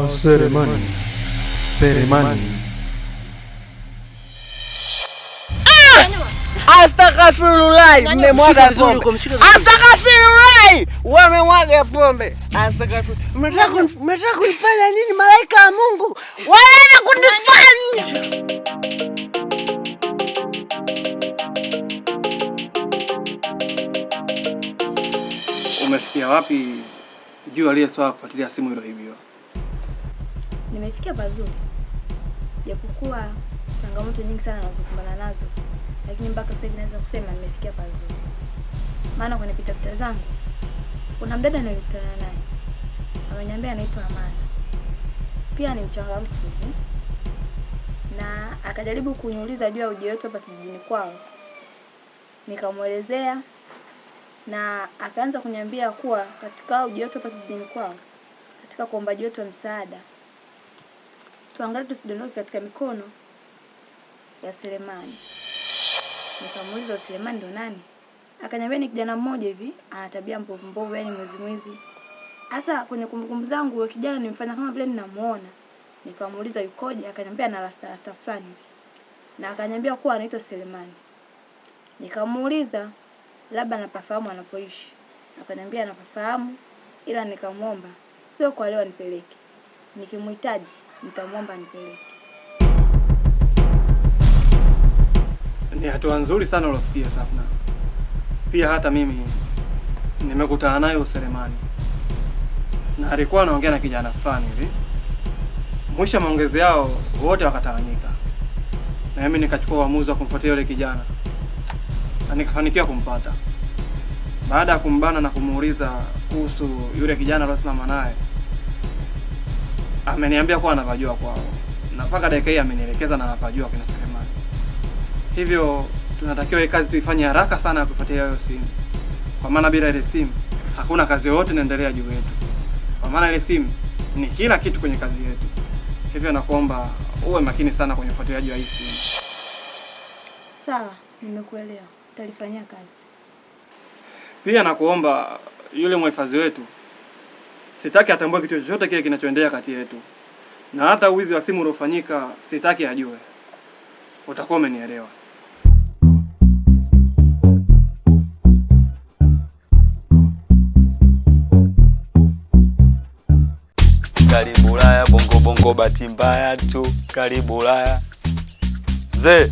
Selemani. Astaghfirullah, mmemwaga pombe. Astaghfirullah, wamemwaga pombe. Astaghfirullah. Mnataka kunifanya nini malaika wa Mungu? Wanaenda kunifanya. Umefikia wapi juu aliyesawa kufuatilia simu hilo hivyo? Nimefikia pazuri. Japokuwa changamoto nyingi sana nazokumbana nazo, lakini mpaka sasa hivi naweza kusema nimefikia pazuri. Maana kwenye pitapita zangu kuna mdada nilikutana naye. Ameniambia anaitwa Amana. Pia ni mchangamfu hivi. Na akajaribu kuniuliza juu ya uje wetu hapa kijijini kwao. Nikamuelezea na akaanza kuniambia kuwa katika uje wetu hapa kijijini kwao, katika kuombaji wetu wa msaada, tuangalie tusidondoke katika mikono ya Selemani. Nikamuuliza Selemani ndo nani? Akaniambia ni kijana mmoja hivi, ana tabia mbovu, yani mwizi. Hasa kwenye kumbukumbu zangu huyo kijana nimfanya kama vile ninamuona. Nikamuuliza yukoje? Akaniambia ana rasta fulani hivi. Na akaniambia kuwa anaitwa Selemani. Nikamuuliza labda anapafahamu anapoishi. Akaniambia anapafahamu, ila nikamuomba sio kwa leo nipeleke. Nikimhitaji nitamuomba nipeleke. Ni hatua nzuri sana ulofikia Safna. Pia hata mimi nimekutana naye Selemani. Na alikuwa anaongea na kijana fulani hivi. Mwisho maongezi yao wote wakatawanyika. Na mimi nikachukua uamuzi wa kumfuatia yule kijana. Na nikafanikiwa kumpata. Baada ya kumbana na kumuuliza kuhusu yule kijana aliyosimama naye, ameniambia kuwa anapajua kwao. Na mpaka dakika hii amenielekeza na anapajua kina Selemani. Hivyo tunatakiwa hii kazi tuifanye haraka sana ya kufuatia hiyo simu. Kwa maana bila ile simu hakuna kazi yoyote inaendelea juu yetu. Kwa maana ile simu ni kila kitu kwenye kazi yetu. Hivyo nakuomba uwe makini sana kwenye ufuatiliaji wa hii simu. Sawa, nimekuelewa. Utalifanyia kazi. Pia nakuomba yule mhifadhi wetu, sitaki atambue kitu chochote kile kinachoendelea kati yetu. Na hata uwizi wa simu uliofanyika sitaki ajue. Utakuwa umenielewa. Karibu Ulaya, bongo bahati mbaya tu. Karibu Ulaya. Mzee.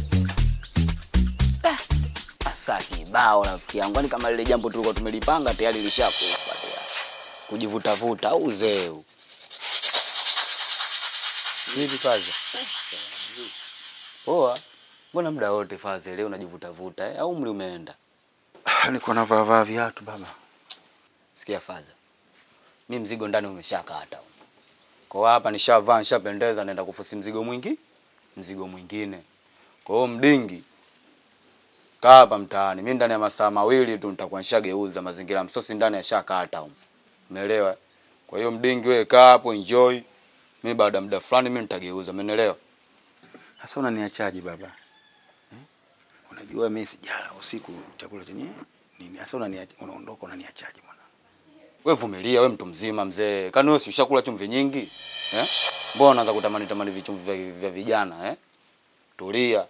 Asa kibao rafiki yangu. Kwani kama lile jambo tulikuwa tumelipanga tayari lishakufa tayari. Kujivuta au uzee. Hivi Faza. Poa. Mbona muda wote Faza leo unajivuta au umri umeenda? Nilikuwa navaa viatu baba. Sikia Faza. Mimi mzigo ndani umeshakata. Kwa hapa nishavaa, nishapendeza, naenda kufusi mzigo mwingine. Kwa hiyo mdingi kaa hapa mtaani. Mimi ndani ya masaa mawili tu nitakuwa nishageuza mazingira msosi ndani ya shakata huko. Umeelewa? Kwa hiyo mdingi wewe kaa hapo enjoy. Mimi baada muda fulani mimi nitageuza. Umeelewa? Sasa unaniachaje baba? Unajua mimi sijala usiku chakula chenye nini? Sasa unaondoka unaniachaje bwana? Wewe vumilia, wewe mtu mzima mzee. Kani wewe si ushakula chumvi nyingi? Mbona unaanza kutamani vichumvi vya vijana Tulia.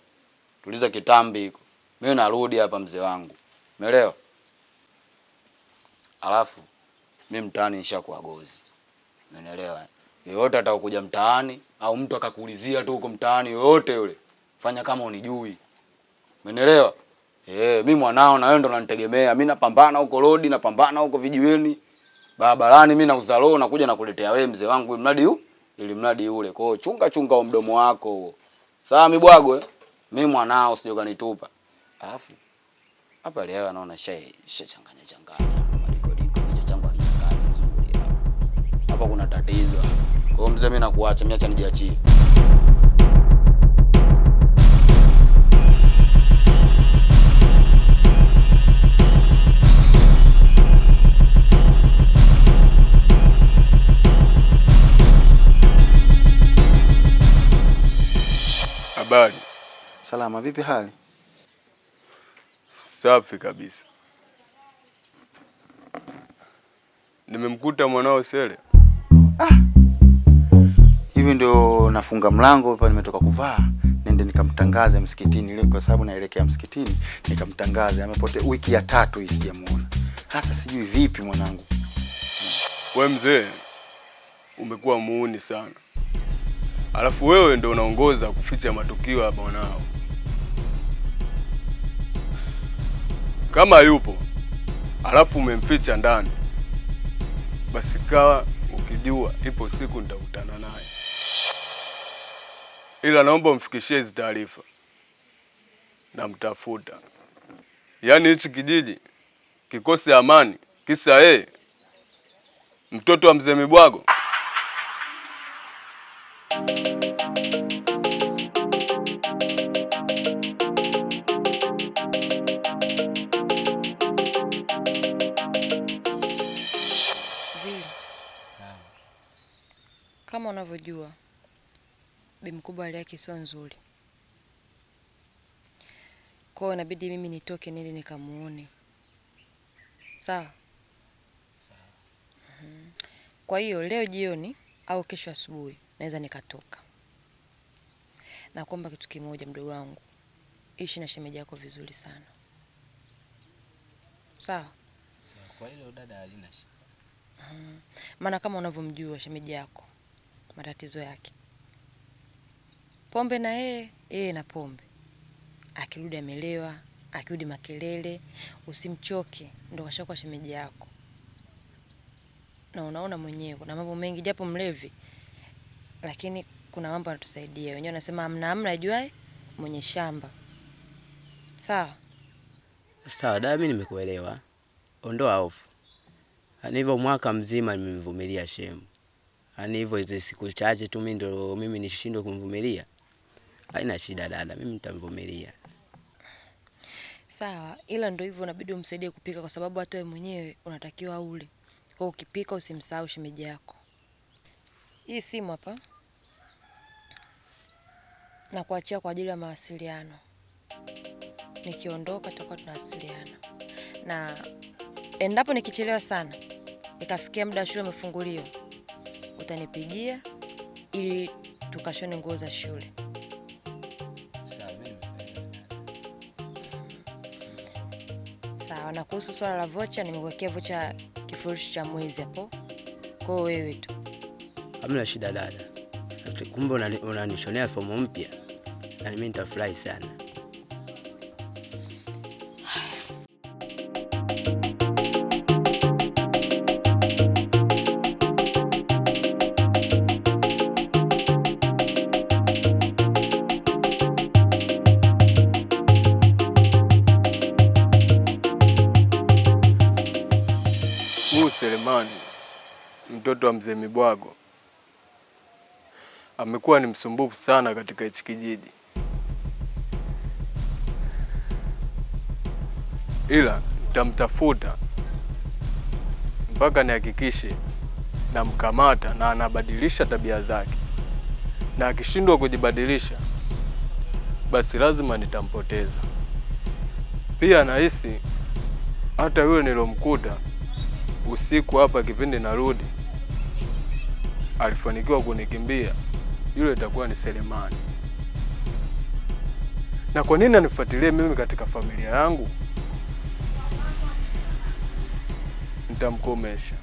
Tuliza kitambi hiko. Mimi narudi hapa mzee wangu. Umeelewa? Alafu mimi mtaani nishakuwa gozi. Umeelewa? Yoyote atakuja mtaani au mtu akakuulizia tu huko mtaani yoyote yule, fanya kama unijui. Umeelewa? Mimi mwanao na wewe ndo unanitegemea. Mimi napambana huko road, napambana huko vijiweni. Barabarani mimi nauza roho nakuja nakuletea wewe mzee wangu ili mradi ule. Kwa hiyo chunga mdomo wako huo. Sawa mibwago Mimi mwanao usije kanitupa. Alafu hapa leo naona changanya. Maliko kichwa changu hakijangani vizuri hapa. Kuna tatizo hapa. Kwa hiyo mzee mimi nakuacha, niacha nijiachie. Habari. Salama, vipi hali? Safi kabisa. Nimemkuta mwanao Sele. Hivi ndio nafunga mlango hapa, nimetoka kuvaa nende nikamtangaze msikitini ile, kwa sababu naelekea msikitini, nikamtangaze amepotea wiki ya 3 hii sijamuona. Sasa sijui vipi mwanangu. Wewe mzee umekuwa muuni sana. Alafu wewe ndio unaongoza kuficha matukio hapa mwanao. Kama yupo alafu umemficha ndani, basi kawa ukijua ipo siku nitakutana naye. Ila naomba umfikishie hizi taarifa. Namtafuta. Yaani hichi kijiji kikosi amani kisa mtoto wa mzee Mibwago. Kama unavyojua bi mkubwa hali yake sio nzuri. Kwa hiyo inabidi mimi nitoke nili nikamuone. Sawa? Sawa. Kwa hiyo leo jioni au kesho asubuhi naweza nikatoka. Na kuomba kitu kimoja mdogo wangu. Ishi na shemeji yako vizuri sana. Sawa? Sawa, kwa hilo dada halina shida. Maana kama unavyomjua shemeji yako matatizo yake. Pombe na yeye na pombe. Akirudi amelewa, akirudi makelele, usimchoke, ndo kashakuwa shemeji yako. Na unaona mwenyewe kuna mambo mengi japo mlevi, lakini kuna mambo yanatusaidia. Wenyewe wanasema hamna ajuaye mwenye shamba. Sawa? Sawa, dada mimi nimekuelewa. Ondoa hofu. Yaani hivyo mwaka mzima nimemvumilia shemu. Yaani hivyo hizo siku chache tu mimi nishindwe kumvumilia. Haina shida dada, mimi nitamvumilia. Sawa, ila ndio hivyo inabidi umsaidie kupika kwa sababu hata wewe mwenyewe unatakiwa ule. Kwa ukipika usimsahau shemeji yako. Hii simu hapa na kuachia kwa ajili ya mawasiliano. Nikiondoka tutakuwa tunawasiliana. Na endapo nikichelewa sana, ikafikia muda shule umefunguliwa, utanipigia ili tukashone nguo za shule. Sawa, na kuhusu swala la vocha nimekuwekea vocha kifurushi cha mwezi hapo. Kwa wewe tu. Hamna shida dada. Kumbe unanishonea fomu mpya. Na mimi nitafurahi sana. Selemani, mtoto wa mzee Mibwago, amekuwa ni msumbufu sana katika hichi kijiji. Ila nitamtafuta mpaka nihakikishe namkamata na anabadilisha tabia zake. Na akishindwa kujibadilisha, basi lazima nitampoteza. Pia nahisi hata yule nilomkuta usiku hapa kipindi narudi alifanikiwa kunikimbia, yule itakuwa ni Selemani. Na kwa nini anifuatilie mimi katika familia yangu? Nitamkomesha.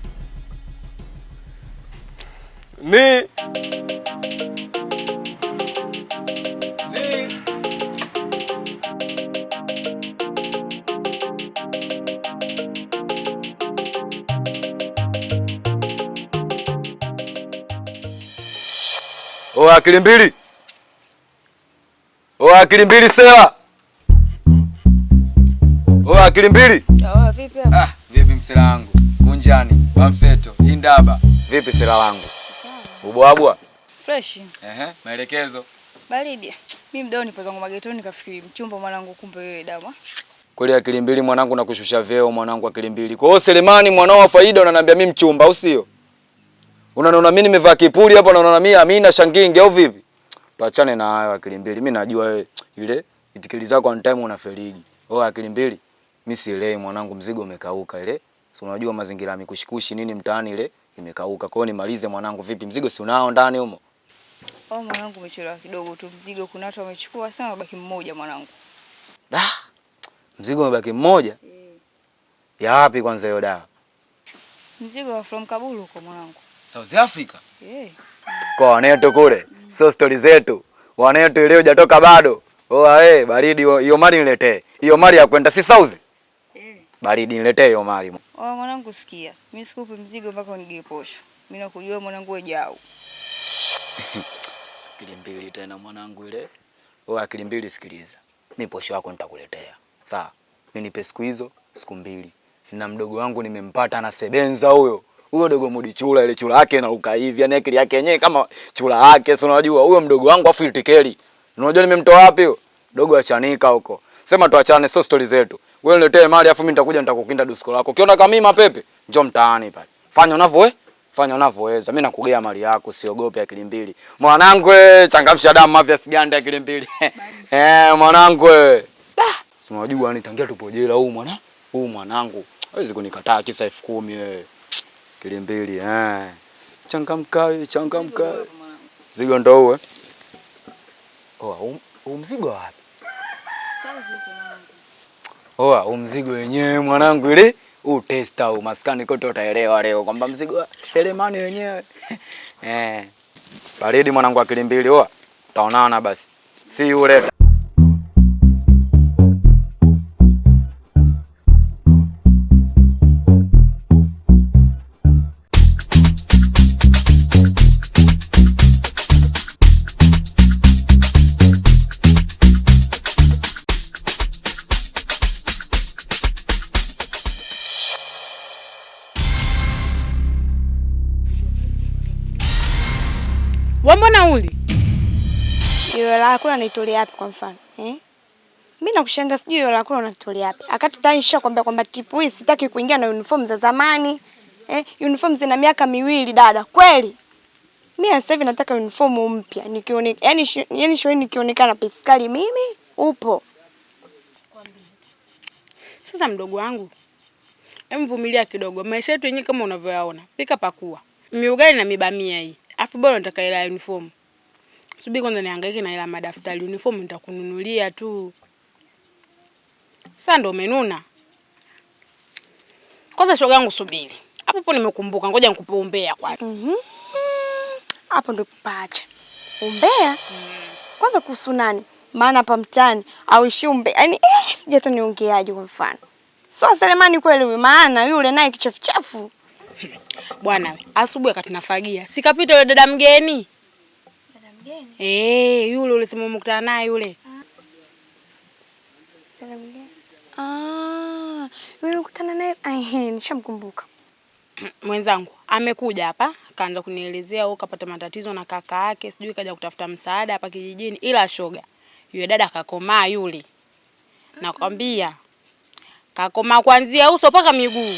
Akili mbili. Akili mbili sela. Akili mbili. Vipi hapa? Vipi msela wangu? Kunjani, Bamfeto, Indaba. Vipi sela wangu? Ubwabwa? Fresh. Maelekezo. Baridi. Mimi mdao nipo zangu magetoni nikafikiri mchumba mwanangu, kumbe wewe dama. Kweli akili mbili mwanangu, nakushusha vyeo mwanangu akili mbili. Kwa hiyo Selemani mwanao wa faida unaniambia mimi mchumba au sio? Unaona mimi nimevaa kipuli hapo, unaona mimi Amina Shangingi au vipi? Tuachane na hayo akili mbili. Mimi najua wewe ile itikili zako on time unaferigi. Akili mbili. Mimi sielewi mwanangu, mzigo umekauka ile. Si unajua mazingira mikushikushi nini mtaani ile. imekauka. Kwa hiyo nimalize mwanangu. Vipi, mzigo si unao ndani humo? Oh, mwanangu umechelewa kidogo tu. Mzigo kuna watu wamechukua sana, baki mmoja mwanangu. Da. Mzigo umebaki mmoja? Ya wapi kwanza hiyo dawa? Mzigo wa from Kabulu huko mwanangu. South Africa? Kwa wanetu kule. Sio story zetu. Wanetu ile hujatoka bado. Oa baridi hiyo mali niletee. Hiyo mali ya kwenda si South? Baridi niletee hiyo mali. Oh, mwanangu sikia. Mimi sikupi mzigo mpaka unige posho. Mimi nakujua mwanangu wewe jao. Akili mbili tena mwanangu ile. Oa akili mbili, sikiliza. Mimi posho yako nitakuletea. Sawa? Mimi nipe siku hizo, siku 2. Na mdogo wangu nimempata anasebenza huyo. Huyo dogo mudi chula, ile chula yake inaruka hivi, yani akili yake yenyewe kama chula yake, si unajua huyo mdogo wangu afu itikeli. Unajua nimemtoa wapi huyo? Dogo achanika huko. Sema tuachane, sio story zetu. Wewe niletee mali afu mimi nitakuja nitakukinda dusko lako. Ukiona kama mimi mapepe, njoo mtaani pale. Fanya unavyoweza. Mimi nakugea mali yako, siogope akili mbili. Mwanangu changamsha damu mafia siganda akili mbili. Mwanangu si unajua yani tangia tupo jela huu mwanangu. Hawezi kunikataa kisa 10,000 wewe. Akili mbili changamka. Mzigo ndo huo. Huu mzigo wapi? Huu mzigo wenyewe mwanangu ile testa au maskani kote utaelewa leo kwamba mzigo wa Selemani wenyewe. Baridi mwanangu akili mbili utaonana basi. See you later. Mbona uli? Hiyo la kula naitolea wapi kwa mfano? Mimi nakushanga sijui hiyo la kula unatolea wapi. Akati tanisha kwamba tipu hii sitaki kuingia na uniform za zamani. Uniform zina miaka 2 dada. Kweli? Mimi sasa hivi nataka uniform mpya. Nikionekana yani shoni nikionekana pesikali mimi upo. Sasa mdogo wangu, mvumilia kidogo. Maisha yetu yenyewe kama unavyoyaona. Pika pakua. Miugali na mibamia hii. Afu bora nataka ila uniform. Subiri kwanza nihangaike na ila madaftari. Uniform nitakununulia tu. Sasa ndo umenuna. Kwanza shoga yangu subiri. Hapo nimekumbuka. Ngoja nikupe umbea kwanza. Hapo ndo pacha. Umbea? Kwanza kuhusu nani? Maana hapa mtaani au ishi umbea. Yaani sija hata niongeaje kwa mfano. So Selemani kweli huyu, maana yule naye kichafu. Bwana we, asubuhi wakati nafagia. Sikapita yule dada mgeni. Dada mgeni? Yule ulisema umekutana naye yule. Dada mgeni. Yule ukutana naye? Nishamkumbuka. Mwenzangu amekuja hapa, akaanza kunielezea kapata matatizo na kaka yake, sijui kaja kutafuta msaada hapa kijijini, ila shoga. Yule dada kakomaa yule. Nakwambia. Kakomaa kuanzia uso mpaka miguu.